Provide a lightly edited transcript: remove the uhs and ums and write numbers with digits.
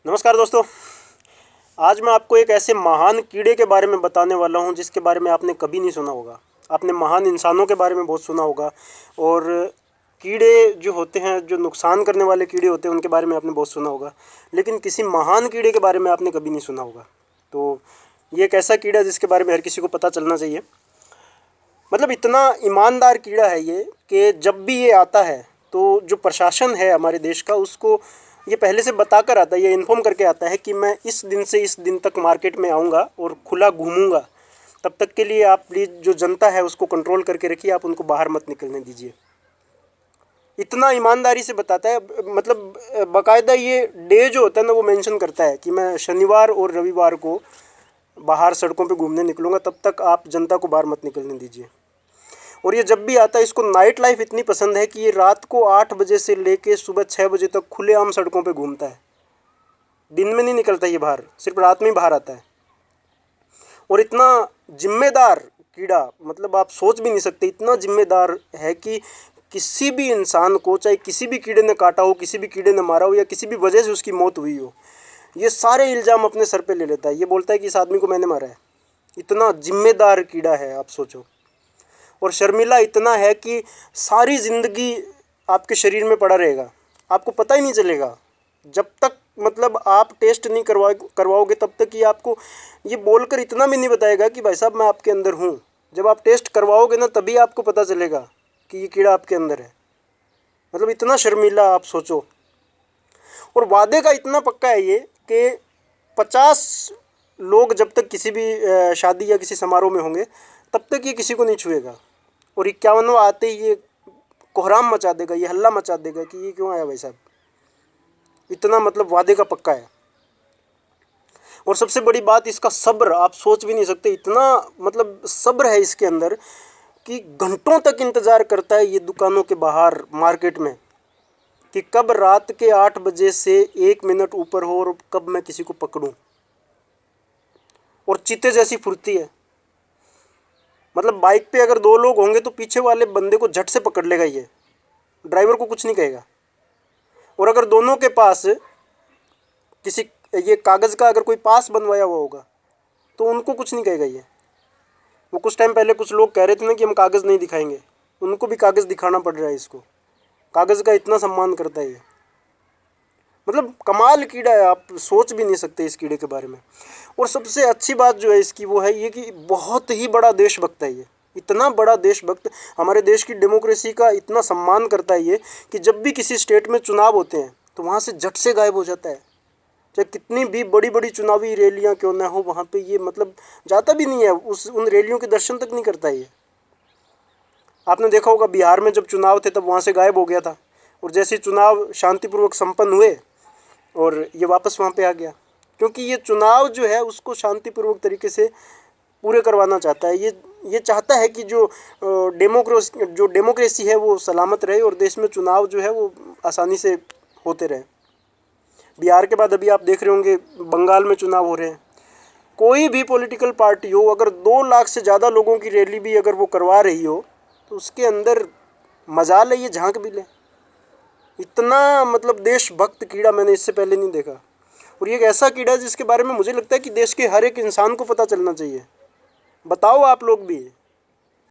नमस्कार दोस्तों। आज मैं आपको एक ऐसे महान कीड़े के बारे में बताने वाला हूं जिसके बारे में आपने कभी नहीं सुना होगा। आपने महान इंसानों के बारे में बहुत सुना होगा और कीड़े जो होते हैं, जो नुकसान करने वाले कीड़े होते हैं, उनके बारे में आपने बहुत सुना होगा, लेकिन किसी महान कीड़े के बारे में आपने कभी नहीं सुना होगा। तो ये एक ऐसा कीड़ा जिसके बारे में हर किसी को पता चलना चाहिए। मतलब इतना ईमानदार कीड़ा है ये कि जब भी ये आता है तो जो प्रशासन है हमारे देश का, उसको ये पहले से बता कर आता है, ये इन्फॉर्म करके आता है कि मैं इस दिन से इस दिन तक मार्केट में आऊँगा और खुला घूमूंगा। तब तक के लिए आप प्लीज़ जो जनता है उसको कंट्रोल करके रखिए, आप उनको बाहर मत निकलने दीजिए। इतना ईमानदारी से बताता है, मतलब बाकायदा ये डे जो होता है ना, वो मेंशन करता है कि मैं शनिवार और रविवार को बाहर सड़कों पे घूमने निकलूँगा, तब तक आप जनता को बाहर मत निकलने दीजिए। और ये जब भी आता है, इसको नाइट लाइफ इतनी पसंद है कि ये रात को 8 बजे से लेके सुबह 6 बजे तक खुलेआम सड़कों पे घूमता है। दिन में नहीं निकलता ये बाहर, सिर्फ रात में ही बाहर आता है। और इतना जिम्मेदार कीड़ा, मतलब आप सोच भी नहीं सकते, इतना जिम्मेदार है कि किसी भी इंसान को, चाहे किसी भी कीड़े ने काटा हो, किसी भी कीड़े ने मारा हो या किसी भी वजह से उसकी मौत हुई हो, ये सारे इल्ज़ाम अपने सर पे ले लेता है। ये बोलता है कि इस आदमी को मैंने मारा है। इतना जिम्मेदार कीड़ा है, आप सोचो। और शर्मिला इतना है कि सारी ज़िंदगी आपके शरीर में पड़ा रहेगा, आपको पता ही नहीं चलेगा। जब तक मतलब आप टेस्ट नहीं करवाओगे तब तक ये आपको ये बोलकर इतना भी नहीं बताएगा कि भाई साहब मैं आपके अंदर हूँ। जब आप टेस्ट करवाओगे ना, तभी आपको पता चलेगा कि ये कीड़ा आपके अंदर है। मतलब इतना शर्मिला, आप सोचो। और वादे का इतना पक्का है ये कि 50 लोग जब तक किसी भी शादी या किसी समारोह में होंगे, तब तक ये किसी को नहीं छुएगा। और 51वां आते ही ये कोहराम मचा देगा, ये हल्ला मचा देगा कि ये क्यों आया भाई साहब। इतना मतलब वादे का पक्का है। और सबसे बड़ी बात, इसका सब्र, आप सोच भी नहीं सकते। इतना मतलब सब्र है इसके अंदर कि घंटों तक इंतज़ार करता है ये दुकानों के बाहर मार्केट में कि कब रात के 8 बजे से 1 मिनट ऊपर हो और कब मैं किसी को पकड़ूं। और चीते जैसी फुर्ती है। मतलब बाइक पे अगर 2 लोग होंगे तो पीछे वाले बंदे को झट से पकड़ लेगा, ये ड्राइवर को कुछ नहीं कहेगा। और अगर दोनों के पास किसी ये कागज़ का अगर कोई पास बनवाया हुआ होगा तो उनको कुछ नहीं कहेगा ये। वो कुछ टाइम पहले कुछ लोग कह रहे थे ना कि हम कागज़ नहीं दिखाएंगे, उनको भी कागज़ दिखाना पड़ रहा है इसको। कागज़ का इतना सम्मान करता है ये। मतलब कमाल कीड़ा है, आप सोच भी नहीं सकते इस कीड़े के बारे में। और सबसे अच्छी बात जो है इसकी वो है ये कि बहुत ही बड़ा देशभक्त है ये। इतना बड़ा देशभक्त, हमारे देश की डेमोक्रेसी का इतना सम्मान करता है ये कि जब भी किसी स्टेट में चुनाव होते हैं तो वहाँ से झट से गायब हो जाता है। चाहे कितनी भी बड़ी बड़ी चुनावी रैलियाँ क्यों ना हो, वहाँ पे ये मतलब जाता भी नहीं है, उन रैलियों के दर्शन तक नहीं करता है ये। आपने देखा होगा बिहार में जब चुनाव थे तब वहाँ से गायब हो गया था, और जैसे चुनाव शांतिपूर्वक संपन्न हुए और ये वापस वहाँ पे आ गया। क्योंकि ये चुनाव जो है उसको शांतिपूर्वक तरीके से पूरे करवाना चाहता है। ये चाहता है कि जो डेमोक्रेसी है वो सलामत रहे और देश में चुनाव जो है वो आसानी से होते रहे। बिहार के बाद अभी आप देख रहे होंगे बंगाल में चुनाव हो रहे हैं। कोई भी पॉलिटिकल पार्टी हो, अगर 2 लाख से ज़्यादा लोगों की रैली भी अगर वो करवा रही हो तो उसके अंदर मजाल है, ये झांक भी ले। इतना मतलब देशभक्त कीड़ा मैंने इससे पहले नहीं देखा। और ये एक ऐसा कीड़ा है जिसके बारे में मुझे लगता है कि देश के हर एक इंसान को पता चलना चाहिए। बताओ आप लोग भी।